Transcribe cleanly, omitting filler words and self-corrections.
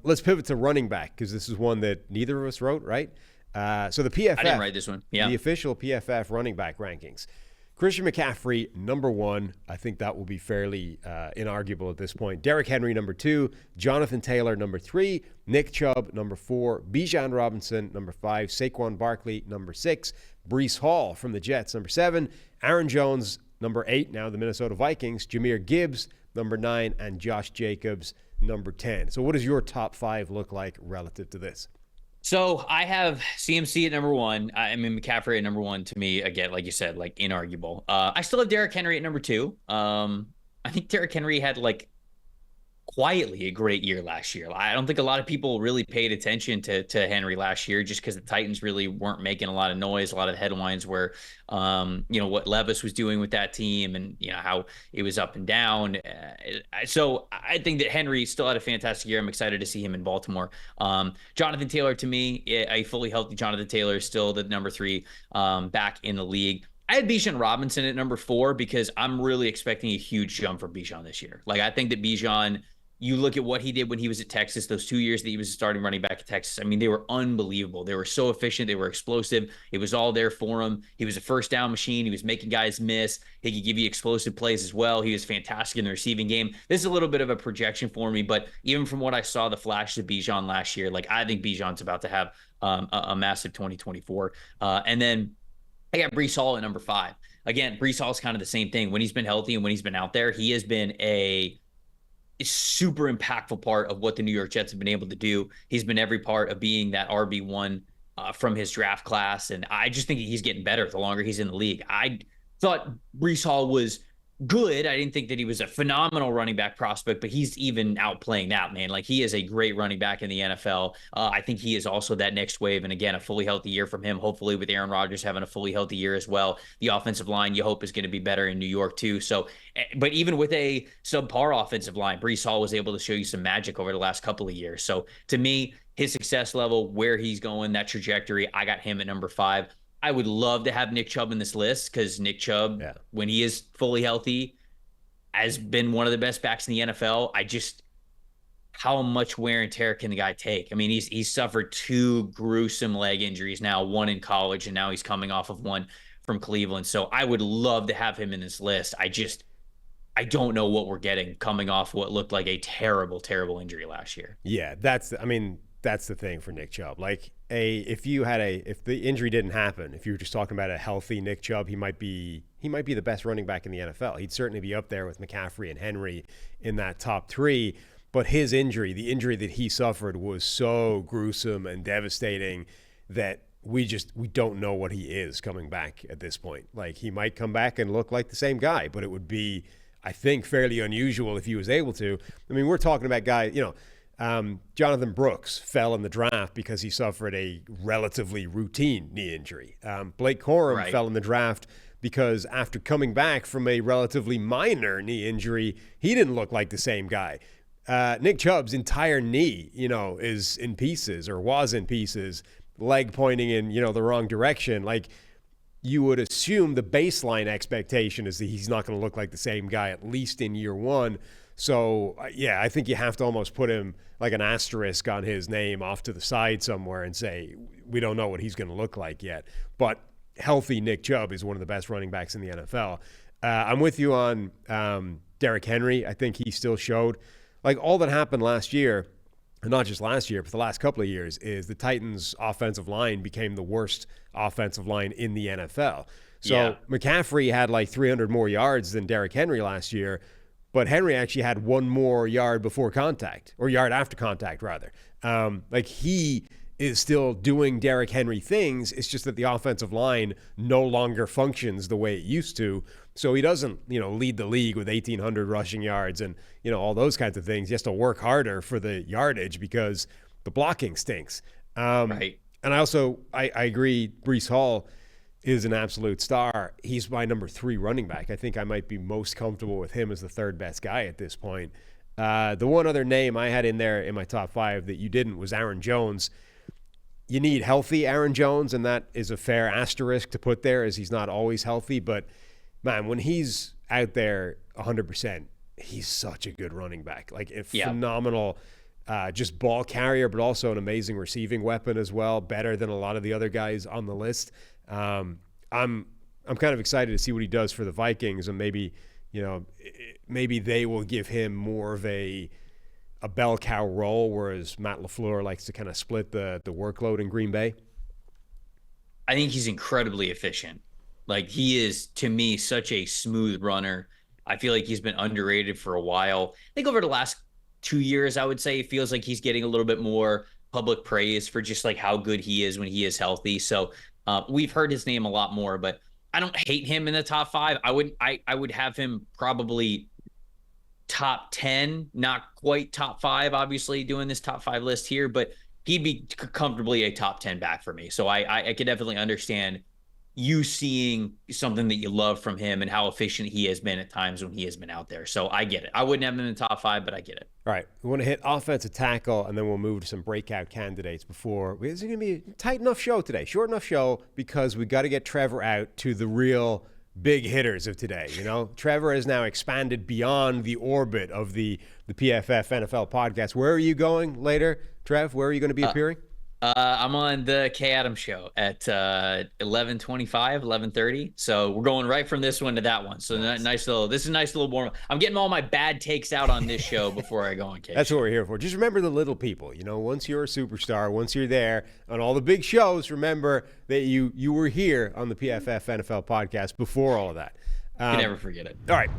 Let's pivot to running back because this is one that neither of us wrote, right? So the PFF, I didn't write this one. Yeah, the official PFF running back rankings. Christian McCaffrey, number 1. I think that will be fairly inarguable at this point. Derrick Henry, number 2. Jonathan Taylor, number 3. Nick Chubb, number 4. Bijan Robinson, number 5. Saquon Barkley, number 6. Breece Hall from the Jets, number 7. Aaron Jones, number 8, now the Minnesota Vikings. Jahmyr Gibbs, number 9. And Josh Jacobs, number 10. So what does your top 5 look like relative to this? So I have CMC at number 1. I mean, McCaffrey at number 1 to me, again, like you said, like inarguable. I still have Derrick Henry at number 2. I think Derrick Henry had like quietly a great year last year. I don't think a lot of people really paid attention to Henry last year just because the Titans really weren't making a lot of noise. A lot of headlines were, what Levis was doing with that team and, how it was up and down. So I think that Henry still had a fantastic year. I'm excited to see him in Baltimore. Jonathan Taylor, to me, a fully healthy Jonathan Taylor is still the number 3 back in the league. I had Bijan Robinson at number 4 because I'm really expecting a huge jump for Bijan this year. Like, I think that Bijan, you look at what he did when he was at Texas, those 2 years that he was a starting running back at Texas. I mean, they were unbelievable. They were so efficient. They were explosive. It was all there for him. He was a first down machine. He was making guys miss. He could give you explosive plays as well. He was fantastic in the receiving game. This is a little bit of a projection for me, but even from what I saw, the flashes of Bijan last year, like, I think Bijan's about to have a massive 2024. And then I got Breece Hall at number 5. Again, Breece Hall is kind of the same thing. When he's been healthy and when he's been out there, he has been a super impactful part of what the New York Jets have been able to do. He's been every part of being that RB1 from his draft class. And I just think he's getting better the longer he's in the league. I thought Breece Hall was good. I didn't think that he was a phenomenal running back prospect, but he's even outplaying that, man. Like, he is a great running back in the NFL. I think he is also that next wave. And again, a fully healthy year from him, hopefully with Aaron Rodgers having a fully healthy year as well. The offensive line, you hope, is going to be better in New York too. So, but even with a subpar offensive line, Breece Hall was able to show you some magic over the last couple of years. So to me, his success level, where he's going, that trajectory, I got him at number 5. I would love to have Nick Chubb in this list because Nick Chubb, when he is fully healthy, has been one of the best backs in the NFL. How much wear and tear can the guy take? I mean, he's suffered 2 gruesome leg injuries now, one in college, and now he's coming off of one from Cleveland. So I would love to have him in this list. I don't know what we're getting coming off what looked like a terrible, terrible injury last year. Yeah, that's the thing for Nick Chubb. Like, if the injury didn't happen, if you were just talking about a healthy Nick Chubb, he might be the best running back in the NFL. He'd certainly be up there with McCaffrey and Henry in that top 3. But his injury, the injury that he suffered, was so gruesome and devastating that we don't know what he is coming back at this point. Like, he might come back and look like the same guy, but it would be, I think, fairly unusual if he was able to. I mean, we're talking about guys, Jonathan Brooks fell in the draft because he suffered a relatively routine knee injury. Blake Corum fell in the draft because after coming back from a relatively minor knee injury, he didn't look like the same guy. Nick Chubb's entire knee, is in pieces or was in pieces, leg pointing in, the wrong direction. Like, you would assume the baseline expectation is that he's not going to look like the same guy, at least in year 1. So, I think you have to almost put him like an asterisk on his name off to the side somewhere and say, we don't know what he's going to look like yet. But healthy Nick Chubb is one of the best running backs in the NFL. I'm with you on Derrick Henry. I think he still showed, like, all that happened last year, and not just last year, but the last couple of years, is the Titans' offensive line became the worst offensive line in the NFL. So McCaffrey had like 300 more yards than Derrick Henry last year, but Henry actually had 1 more yard before contact, or yard after contact, rather. Like, he is still doing Derrick Henry things. It's just that the offensive line no longer functions the way it used to. So he doesn't, lead the league with 1,800 rushing yards and, all those kinds of things. He has to work harder for the yardage because the blocking stinks. Right. And I agree, Breece Hall is an absolute star. He's my number 3 running back. I think I might be most comfortable with him as the 3rd best guy at this point. The one other name I had in there in my top 5 that you didn't was Aaron Jones. You need healthy Aaron Jones, and that is a fair asterisk to put there, as he's not always healthy. But, man, when he's out there 100%, he's such a good running back. Like, a phenomenal just ball carrier, but also an amazing receiving weapon as well. Better than a lot of the other guys on the list. I'm kind of excited to see what he does for the Vikings, and maybe they will give him more of a bell cow role, whereas Matt LaFleur likes to kind of split the workload in Green Bay. I think he's incredibly efficient. Like, he is, to me, such a smooth runner. I feel like he's been underrated for a while. I think over the last 2 years, I would say it feels like he's getting a little bit more public praise for just like how good he is when he is healthy. So we've heard his name a lot more, but I don't hate him in the top 5. I would have him probably top 10, not quite top 5, obviously doing this top 5 list here, but he'd be comfortably a top 10 back for me. So I could definitely understand you seeing something that you love from him and how efficient he has been at times when he has been out there. So I get it. I wouldn't have him in the top 5, but I get it. All right. We want to hit offensive tackle, and then we'll move to some breakout candidates before. It's going to be a tight enough show today, short enough show, because we got to get Trevor out to the real big hitters of today. Trevor has now expanded beyond the orbit of the PFF NFL podcast. Where are you going later, Trev? Where are you going to be appearing? I'm on the Kay Adams show at 11:25, 11:30. So we're going right from this one to that one. So nice little warm. I'm getting all my bad takes out on this show before I go on Kay. That's what we're here for. Just remember the little people. Once you're a superstar, once you're there on all the big shows, remember that you were here on the PFF NFL podcast before all of that. You can never forget it. All right.